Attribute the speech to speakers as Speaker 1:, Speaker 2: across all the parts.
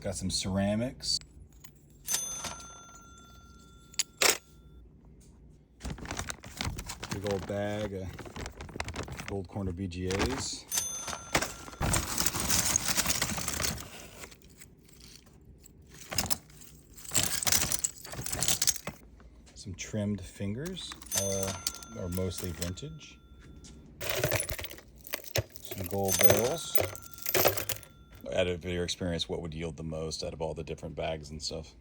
Speaker 1: Got some ceramics. Big old bag of gold corner BGAs. Some trimmed fingers, are mostly vintage. Some gold barrels. Out of your experience, what would yield the most out of all the different bags and stuff?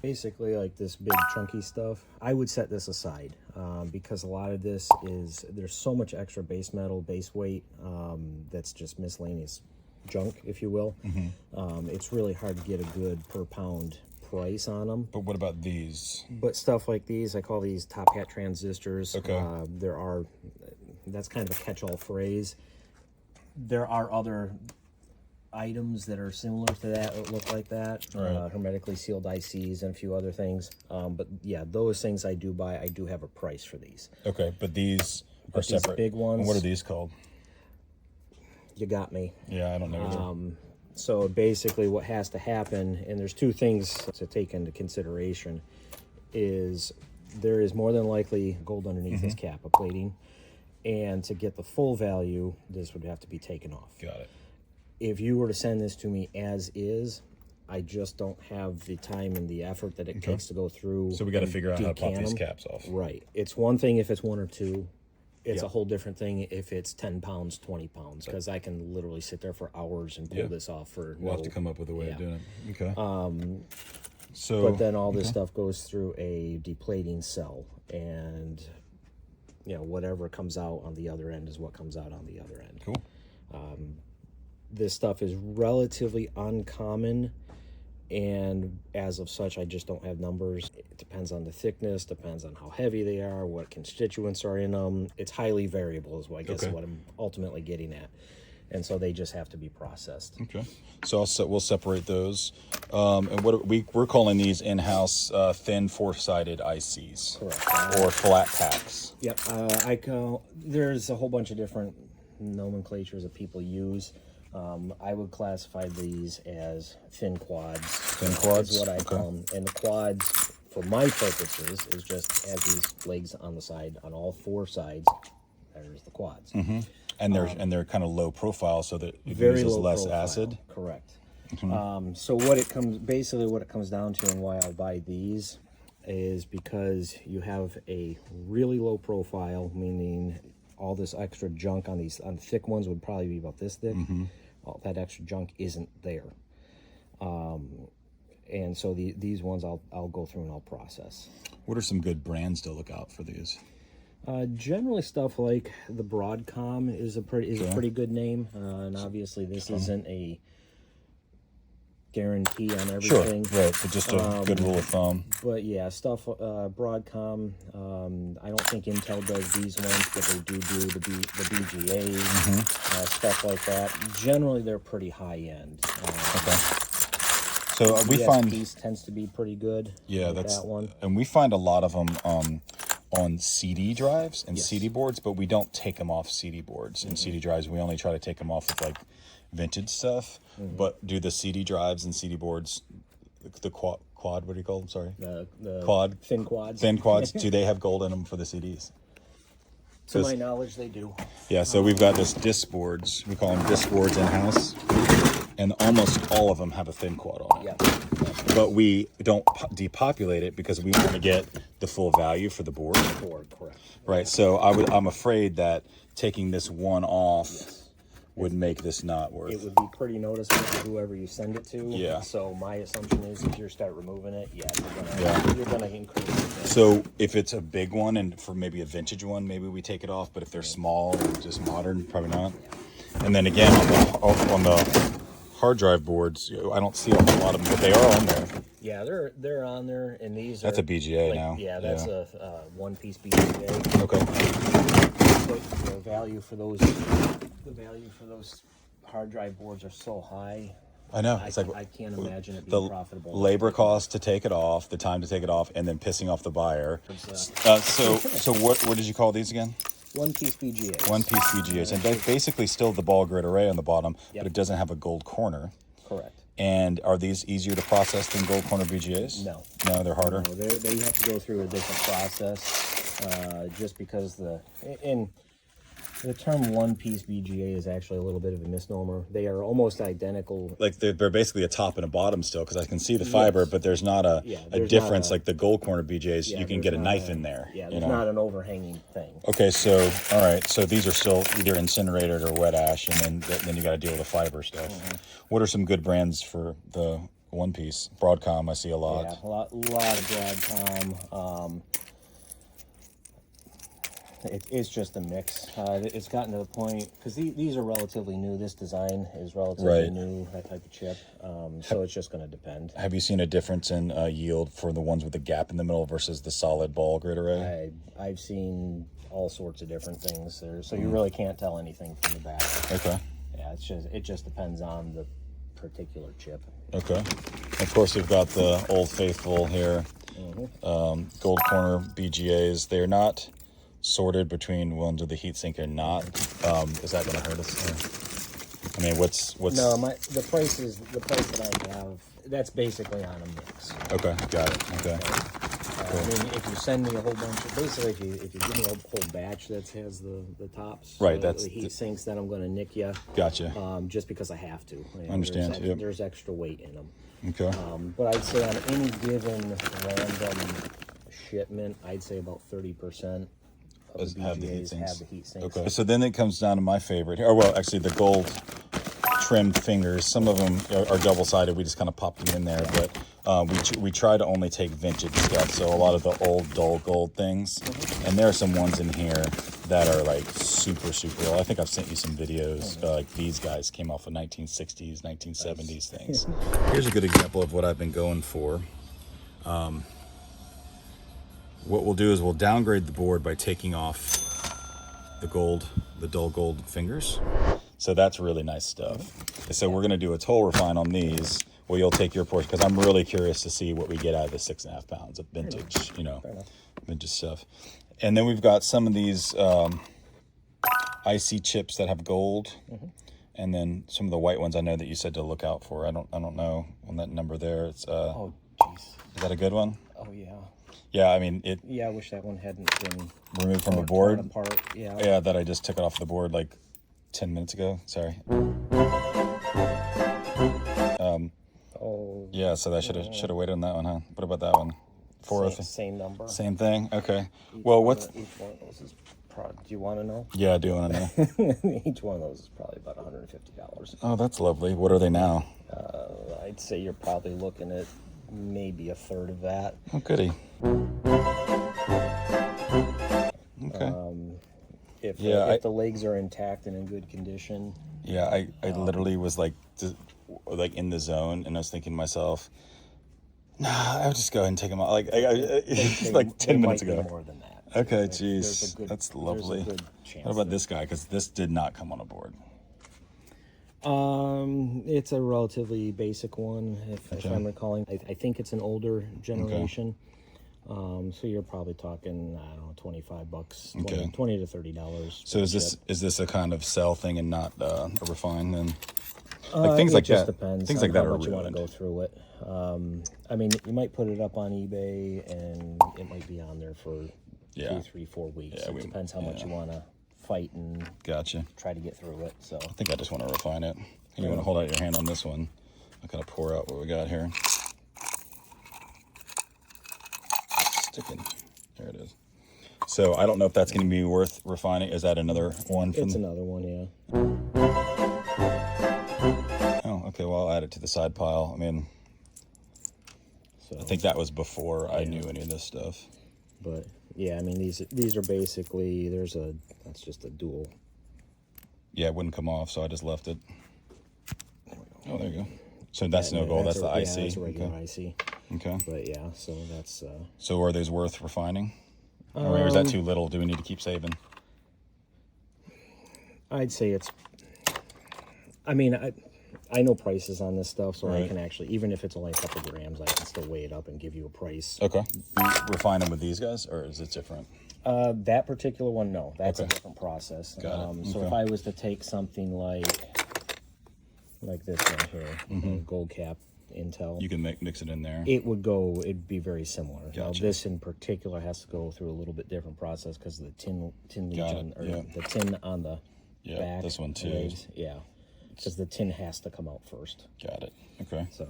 Speaker 2: Basically, like this big chunky stuff, I would set this aside because a lot of this there's so much extra base metal, base weight that's just miscellaneous junk, if you will. It's really hard to get a good per pound price on them.
Speaker 1: But what about these?
Speaker 2: But stuff like these, I call these top hat transistors.
Speaker 1: Okay.
Speaker 2: That's kind of a catch-all phrase. There are other items that are similar to that look like that,
Speaker 1: right.
Speaker 2: Hermetically sealed ICs and a few other things. But yeah, those things I do buy. I do have a price for these.
Speaker 1: Okay, but these are separate.
Speaker 2: Big ones.
Speaker 1: And what are these called?
Speaker 2: You got me.
Speaker 1: Yeah, I don't know either.
Speaker 2: So basically what has to happen, and there's two things to take into consideration, is there is more than likely gold underneath this cap of plating, and to get the full value, this would have to be taken off.
Speaker 1: Got it.
Speaker 2: If you were to send this to me as is, I just don't have the time and the effort that it takes to go through.
Speaker 1: So we got to figure out how to pop
Speaker 2: decant
Speaker 1: these
Speaker 2: them.
Speaker 1: caps off.
Speaker 2: Right. It's one thing if it's 1 or 2. It's a whole different thing if it's 10 pounds, 20 pounds, because I can literally sit there for hours and pull this off for
Speaker 1: We'll have to come up with a way of doing it. Okay. So,
Speaker 2: but then all this stuff goes through a deplating cell, and whatever comes out on the other end is what comes out on the other end.
Speaker 1: Cool.
Speaker 2: This stuff is relatively uncommon, and as of such, I just don't have numbers. It depends on the thickness, depends on how heavy they are, what constituents are in them. It's highly variable is what I guess what I'm ultimately getting at. And so they just have to be processed.
Speaker 1: Okay. So we'll separate those. And what we're calling these in-house thin four-sided ICs.
Speaker 2: Correct.
Speaker 1: Or flat packs.
Speaker 2: Yep. There's a whole bunch of different nomenclatures that people use. I would classify these as thin quads.
Speaker 1: Thin quads?
Speaker 2: Is what I call them. And the quads, for my purposes, is just have these legs on the side, on all 4 sides. There's the quads.
Speaker 1: And they're kind of low profile, so that it
Speaker 2: Very
Speaker 1: uses
Speaker 2: low
Speaker 1: less
Speaker 2: profile.
Speaker 1: acid.
Speaker 2: Correct. So what it comes down to, and why I'll buy these, is because you have a really low profile, meaning all this extra junk on the thick ones would probably be about this thick. All that extra junk isn't there. And so these ones I'll go through and I'll process.
Speaker 1: What are some good brands to look out for these?
Speaker 2: Generally stuff like the Broadcom is a pretty good name, and obviously this isn't a guarantee on everything.
Speaker 1: Sure, right, but just a good rule of thumb.
Speaker 2: But yeah, stuff Broadcom. I don't think Intel does these ones, but they do the BGAs, stuff like that. Generally, they're pretty high end.
Speaker 1: Okay. So we find
Speaker 2: these tends to be pretty good.
Speaker 1: Yeah,
Speaker 2: like that one.
Speaker 1: And we find a lot of them on CD drives and CD boards, but we don't take them off CD boards and CD drives. We only try to take them off with like vintage stuff. But do the CD drives and CD boards, the quad, what do you call them? Sorry,
Speaker 2: the
Speaker 1: quad,
Speaker 2: thin quads.
Speaker 1: Thin quads. Do they have gold in them for the CDs?
Speaker 2: To my knowledge, they do.
Speaker 1: Yeah. So we've got this disc boards. We call them disc boards in house, and almost all of them have a thin quad on it.
Speaker 2: Yeah.
Speaker 1: But we don't depopulate it because we want to get the full value for the board.
Speaker 2: Correct.
Speaker 1: Right. So I'm afraid that taking this one off would make this not worth.
Speaker 2: It would be pretty noticeable to whoever you send it to.
Speaker 1: Yeah.
Speaker 2: So my assumption is if you start removing it, you're gonna increase it.
Speaker 1: So if it's a big one and for maybe a vintage one, maybe we take it off. But if they're small and just modern, probably not. And then again on the hard drive boards, I don't see a whole lot of them, but they are on there.
Speaker 2: Yeah, they're on there, and these
Speaker 1: that's
Speaker 2: are...
Speaker 1: a BGA
Speaker 2: like,
Speaker 1: now.
Speaker 2: Yeah, that's a one-piece BGA.
Speaker 1: Okay.
Speaker 2: But the value for those hard drive boards are so high.
Speaker 1: I know.
Speaker 2: I can't imagine it being profitable.
Speaker 1: Labor cost to take it off, the time to take it off, and then pissing off the buyer. So what did you call these again?
Speaker 2: One-piece BGAs.
Speaker 1: One-piece BGAs. And basically still the ball grid array on the bottom, but it doesn't have a gold corner.
Speaker 2: Correct.
Speaker 1: And are these easier to process than gold corner BGAs?
Speaker 2: No.
Speaker 1: No, they're harder?
Speaker 2: No, they have to go through a different process, just because the term one-piece BGA is actually a little bit of a misnomer. They are almost identical.
Speaker 1: Like they're basically a top and a bottom still, because I can see the fiber,
Speaker 2: Yes.
Speaker 1: but there's not a
Speaker 2: there's
Speaker 1: difference
Speaker 2: not
Speaker 1: like the gold corner BGAs.
Speaker 2: Yeah,
Speaker 1: you can
Speaker 2: there's
Speaker 1: get a
Speaker 2: not
Speaker 1: knife in there.
Speaker 2: Yeah,
Speaker 1: you
Speaker 2: there's
Speaker 1: know?
Speaker 2: not an overhanging thing.
Speaker 1: Okay, so all right, so these are still either incinerated or wet ash, and then you got to deal with the fiber stuff. What are some good brands for the one piece? Broadcom, I see a lot.
Speaker 2: Yeah, a lot of Broadcom. It's just a mix. It's gotten to the point, because these are relatively new. This design is relatively
Speaker 1: Right.
Speaker 2: new, that type of chip. So it's just going to depend.
Speaker 1: Have you seen a difference in yield for the ones with the gap in the middle versus the solid ball grid array?
Speaker 2: I've seen all sorts of different things there, so you really can't tell anything from the back.
Speaker 1: Okay.
Speaker 2: Yeah, it just depends on the particular chip.
Speaker 1: Okay. Of course, we've got the Old Faithful here. Gold corner BGAs. They're not sorted between ones with the heatsink and not. Is that going to hurt us? I mean, what's?
Speaker 2: No, the price that I have, that's basically on a mix.
Speaker 1: Okay, got it. Okay.
Speaker 2: I mean, if you send me a whole bunch of, basically, if you give me a whole batch that has the tops,
Speaker 1: Right, that's
Speaker 2: the heat sinks, then I'm going to nick you.
Speaker 1: Gotcha.
Speaker 2: Just because I have to.
Speaker 1: Understand.
Speaker 2: There's extra weight in them.
Speaker 1: Okay.
Speaker 2: But I'd say on any given random shipment, I'd say about 30% of the
Speaker 1: Have the
Speaker 2: BGAs
Speaker 1: heat
Speaker 2: have
Speaker 1: sinks.
Speaker 2: the heat sinks.
Speaker 1: Okay. So then it comes down to my favorite. Or well, actually, the gold trimmed fingers. Some of them are double-sided. We just kind of pop them in there, but we try to only take vintage stuff. So a lot of the old dull gold things, and there are some ones in here that are like super old. I think I've sent you some videos. Like these guys came off of 1960s, 1970s things. Here's a good example of what I've been going for. What we'll do is we'll downgrade the board by taking off the dull gold fingers. So that's really nice stuff. So we're gonna do a toll refine on these. Well, you'll take your portion, because I'm really curious to see what we get out of the 6.5 pounds of vintage, vintage stuff. And then we've got some of these IC chips that have gold, and then some of the white ones I know that you said to look out for. I don't know on that number there. It's
Speaker 2: Oh, jeez.
Speaker 1: is that a good one?
Speaker 2: Oh, yeah.
Speaker 1: Yeah, I mean it.
Speaker 2: Yeah, I wish that one hadn't been
Speaker 1: Removed from the board.
Speaker 2: torn apart. Yeah.
Speaker 1: Yeah, that I just took it off the board like 10 minutes ago. Sorry.
Speaker 2: Oh.
Speaker 1: Yeah, so I should have waited on that one, huh? What about that one?
Speaker 2: Same number.
Speaker 1: Same thing. Okay. Well, what's?
Speaker 2: Each one of those is probably. Do you want to know?
Speaker 1: Yeah, I do want to know.
Speaker 2: Each one of those is probably about $150.
Speaker 1: Oh, that's lovely. What are they now?
Speaker 2: I'd say you're probably looking at maybe a third of that.
Speaker 1: Oh, goody. Okay.
Speaker 2: If the legs are intact and in good condition.
Speaker 1: Yeah, I literally was like in the zone, and I was thinking to myself, nah, I would just go ahead and take them out. Like like 10 minutes ago.
Speaker 2: More than that.
Speaker 1: Okay, geez, that's lovely. What about this guy? Because this did not come on a board.
Speaker 2: It's a relatively basic one, if I'm recalling. I think it's an older generation. So you're probably talking, I don't know, $25, $20 to $30.
Speaker 1: So is this a kind of sell thing and not a refine then? Like things like
Speaker 2: just
Speaker 1: that.
Speaker 2: Depends
Speaker 1: things
Speaker 2: on
Speaker 1: like that
Speaker 2: how
Speaker 1: are
Speaker 2: much you want to
Speaker 1: ruined.
Speaker 2: go through it. I mean, you might put it up on eBay and it might be on there for 2, 3, 4 weeks.
Speaker 1: Yeah,
Speaker 2: it depends how much you want to fight and
Speaker 1: Gotcha.
Speaker 2: try to get through it. So
Speaker 1: I think I just want to refine it. You want to hold out your hand on this one. I'll kind of pour out what we got here. Sticking. There it is. So I don't know if that's going to be worth refining. Is that another one?
Speaker 2: It's another one, yeah.
Speaker 1: Oh, okay. Well, I'll add it to the side pile. I mean, I think that was before I knew any of this stuff.
Speaker 2: But yeah, I mean these are basically that's just a dual.
Speaker 1: Yeah, it wouldn't come off, so I just left it. Oh, there you go. So that's no gold. That's the IC.
Speaker 2: Yeah, that's a regular IC.
Speaker 1: Okay.
Speaker 2: But yeah, so that's.
Speaker 1: So are these worth refining? Or is that too little? Do we need to keep saving?
Speaker 2: I'd say it's. I mean, I know prices on this stuff, so I can actually, even if it's only a couple grams, I can still weigh it up and give you a price.
Speaker 1: Okay. Do you refine them with these guys, or is it different?
Speaker 2: That particular one, no. That's a different process.
Speaker 1: Got it.
Speaker 2: So if I was to take something like, like this one here, gold cap Intel.
Speaker 1: You can mix it in there.
Speaker 2: It'd be very similar. Now,
Speaker 1: Gotcha.
Speaker 2: this in particular has to go through a little bit different process because of the tin legion, or
Speaker 1: yeah.
Speaker 2: the tin on the
Speaker 1: Yeah,
Speaker 2: back.
Speaker 1: this one too.
Speaker 2: legs. Yeah, because the tin has to come out first.
Speaker 1: Got it. Okay.
Speaker 2: So,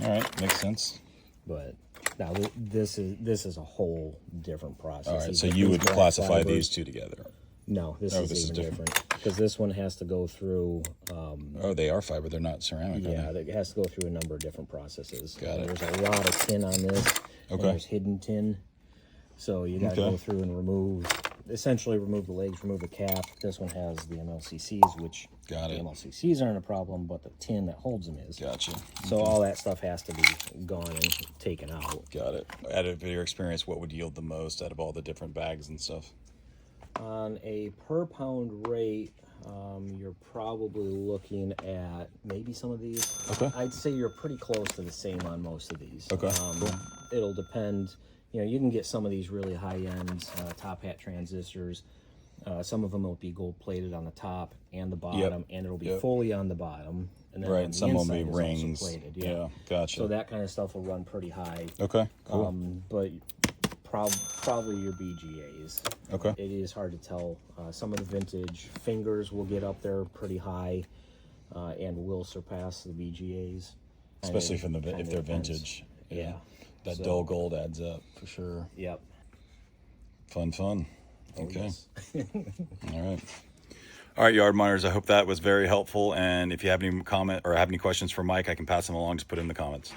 Speaker 1: All right, makes sense.
Speaker 2: but now this is a whole different process.
Speaker 1: All right, so
Speaker 2: Even
Speaker 1: you
Speaker 2: these
Speaker 1: would
Speaker 2: black
Speaker 1: classify
Speaker 2: fibers-
Speaker 1: these two together.
Speaker 2: No, this
Speaker 1: Oh,
Speaker 2: is
Speaker 1: this is
Speaker 2: even
Speaker 1: different.
Speaker 2: different because this one has to go through.
Speaker 1: Oh, they are fiber. They're not ceramic. are
Speaker 2: Yeah,
Speaker 1: they?
Speaker 2: it has to go through a number of different processes.
Speaker 1: Got
Speaker 2: And
Speaker 1: it.
Speaker 2: There's a lot of tin on this. And
Speaker 1: Okay.
Speaker 2: there's hidden tin. So you got to
Speaker 1: Okay.
Speaker 2: go through and essentially remove the legs, remove the cap. This one has the MLCCs, which
Speaker 1: Got
Speaker 2: the
Speaker 1: it.
Speaker 2: MLCCs aren't a problem, but the tin that holds them is.
Speaker 1: Gotcha.
Speaker 2: So all that stuff has to be gone and taken out.
Speaker 1: Got it. Out of your experience, what would yield the most out of all the different bags and stuff?
Speaker 2: On a per pound rate, you're probably looking at maybe some of these.
Speaker 1: Okay.
Speaker 2: I'd say you're pretty close to the same on most of these.
Speaker 1: Okay, cool.
Speaker 2: It'll depend. You can get some of these really high-end top hat transistors. Some of them will be gold plated on the top and the bottom, and it'll be
Speaker 1: Yep.
Speaker 2: fully on the bottom. And then on
Speaker 1: Right.
Speaker 2: the
Speaker 1: Some will be
Speaker 2: inside is also
Speaker 1: rings.
Speaker 2: plated,
Speaker 1: Yeah. Gotcha.
Speaker 2: So that kind of stuff will run pretty high.
Speaker 1: Okay. Cool.
Speaker 2: But probably your BGAs.
Speaker 1: Okay.
Speaker 2: It is hard to tell. Some of the vintage fingers will get up there pretty high, and will surpass the BGAs.
Speaker 1: Especially if
Speaker 2: Kinda
Speaker 1: they're
Speaker 2: depends.
Speaker 1: vintage.
Speaker 2: Yeah.
Speaker 1: That
Speaker 2: So-
Speaker 1: dull gold adds up for sure.
Speaker 2: Yep.
Speaker 1: Fun.
Speaker 2: Oh,
Speaker 1: Okay.
Speaker 2: yes.
Speaker 1: All right. All right, yard miners. I hope that was very helpful. And if you have any comment or have any questions for Mike, I can pass them along. Just put it in the comments.